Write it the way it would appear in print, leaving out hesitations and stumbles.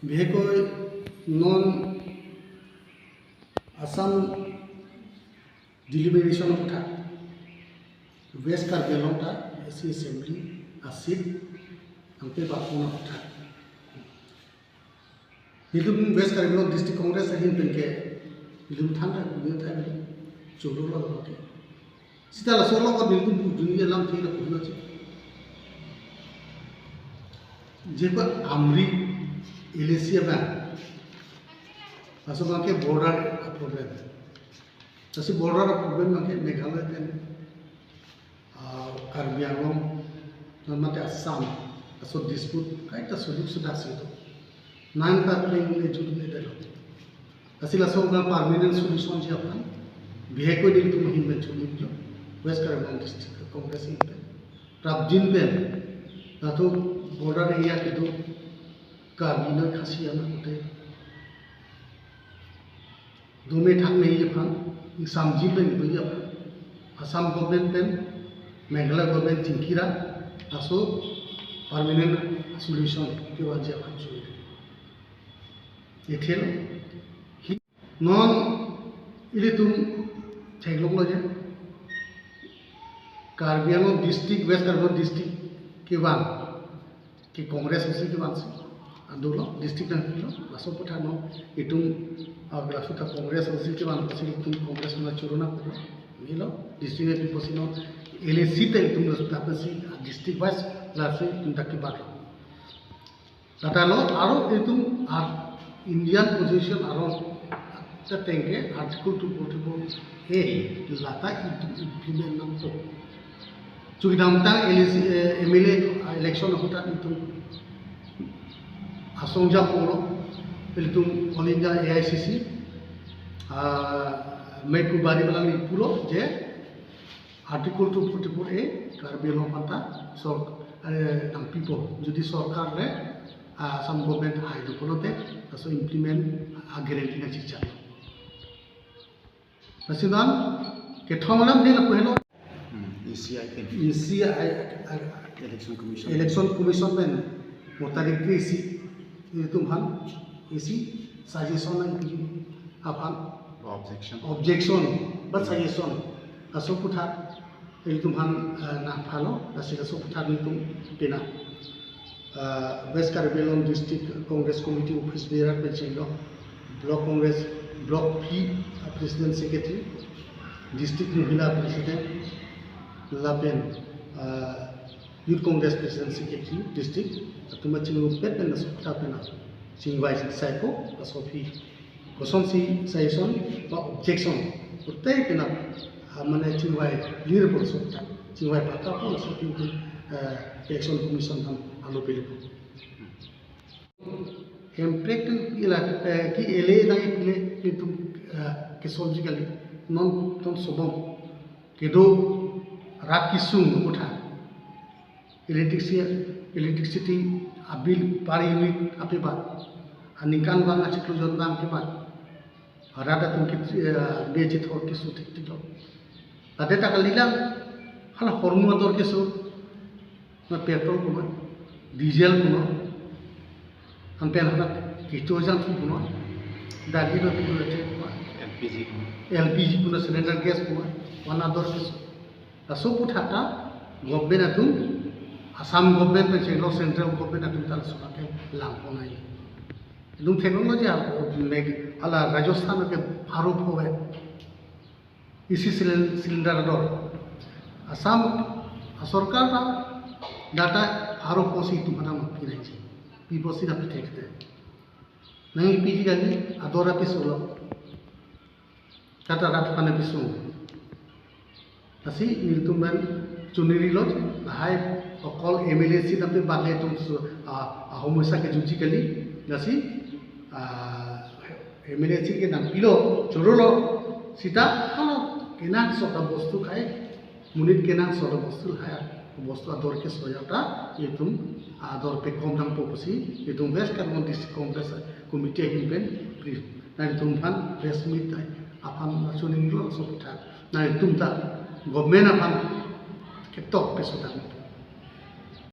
বিশেষকৈ নন আসাম ডিলিমিনেশ্যনৰ কথা west Karbi আংলংটা AC assembly আছিল আনকে বাপুনৰ কথা হিলুম ৱেষ্ট কাৰ্বি আংলং ডিষ্ট্ৰিক্ট কংগ্ৰেছ আহিন পেনকে হিলুম থানা বিয়ে থাই চৌধুৰ লগতে সিটা লাসৰ লগত হিলুম দুনিয়া নাম ঠিক আছে আছে जेको आमरी एलेसिया में असो के बॉर्डर प्रॉब्लम तसे बॉर्डर प्रॉब्लम में मेघालय पेन कार्बी आंगलंग नर्माते आसाम असो डिस्प्यूट काइटा सल्यूशन आसे तो नाइन का प्लेन ने जुड़ने देलो असिला सो का परमानेंट सॉल्यूशन जे अपन बिहेको दिन तुम हिम में चुनी जो वेस्ट कार्बी डिस्ट्रिक्ट कांग्रेस इन पे प्राप्तिन पे तो बॉर्डर एरिया के दो कार्बी न खासिया में होते दो में थांग नहीं है फान सामजी पे नहीं भैया असम गवर्नमेंट पेन मेघालय गवर्नमेंट चिंकीरा असो परमानेंट सॉल्यूशन के बाद जे अपन चुनी ये थे नॉन इले तुम ठेगलोग लो जे Karbi Anglong district West Karbi Anglong district के बाद कि कांग्रेस उसी के बाद से आंदोलन डिस्ट्रिक्ट ना लासो पठानो इटुम ग्रासो का कांग्रेस उसी के बाद पसी तुम कांग्रेस में चुरोना पड़ो मिलो डिस्ट्रिक्ट में पसीनो एलएसी ते तुम तापसी डिस्ट्रिक्ट वाइज लासे तुम तक की बात लाटालो आरो तुम आर इंडियन पोजीशन आरो तेंगे आर्टिकल 244 ए लाता इम्प्लीमेंट नाम तो चूँकि नामता एमएलए इलेक्शन होता तुम असोंजा पोलो फिर तुम ऑल इंडिया एआईसीसी मैं कुबारी वाला नहीं पुलो जे आर्टिकल 244 ए कार्बी आंगलंग पाता सर नाम पीपल जुदी सरकार ने आसाम गवर्नमेंट आइडो पोलोते असो इम्प्लीमेंट गारंटी ना चिचा नसिदान के थमलाम दे ना पहलो ECI election commission men motarik isi itu han isi suggestion ang apan objection but suggestion aso putha itu han na phalo asila aso putha itu pina West Karbi Anglong District Congress Committee Office Bearer Pechilo Block Congress Block P President Secretary District Mahila President Lapen Youth Congress President Secretary District Tuma Chingu Pet and Sukta Pena Chingwai Psycho Asofi Kosonsi Saison Objection Utai Pena Mane Chingwai Lirable Sukta Chingwai Patapo Sopi Election Commission Alopilipo Emprected Ki Ele Nai Pile into Kisologically non Sobom Kedo रात की सुंग उठा electricity bill per unit आपे बात निकाल बांगा चिकलो जन बांग के बाद रात तुम के बेचे थोर के सु ठीक ठीक लो ताते तक लीला हला हॉर्मोन दर के सु पेट्रोल को डीजल को हम पे हला किटोजन को दागी रो को एलपीजी को सिलेंडर गैस को वाना दर के असो पुठाता गवर्नमेंट तुम आसाम गवर्नमेंट पे चेलो सेंट्रल गवर्नमेंट तुम ताल सुनाते लांपोनाई तुम टेक्नोलॉजी अला राजस्थान के फारूक होवे इसी सिलेंडर दर आसाम सरकार का डाटा फारूक पोसी तुम ना मत की रही पी पोसी ना पिटेकते नहीं पीजी गली अदोरा पिसोलो kata rat pane pisung asi niltuman chuniri lot hai okol MLA si nape bagle tum ahomosa ke juji kali nasi MLA si ke nam pilo chorolo sita halo kenak soda bostu khai munit kenak soda bostu hai bostu ador ke soyata yetum ador pe kom dam poposi yetum West Karbi District Congress Committee himben nari tum phan press meet apan suning lo so putha nari tum ta government apan ketok pesutan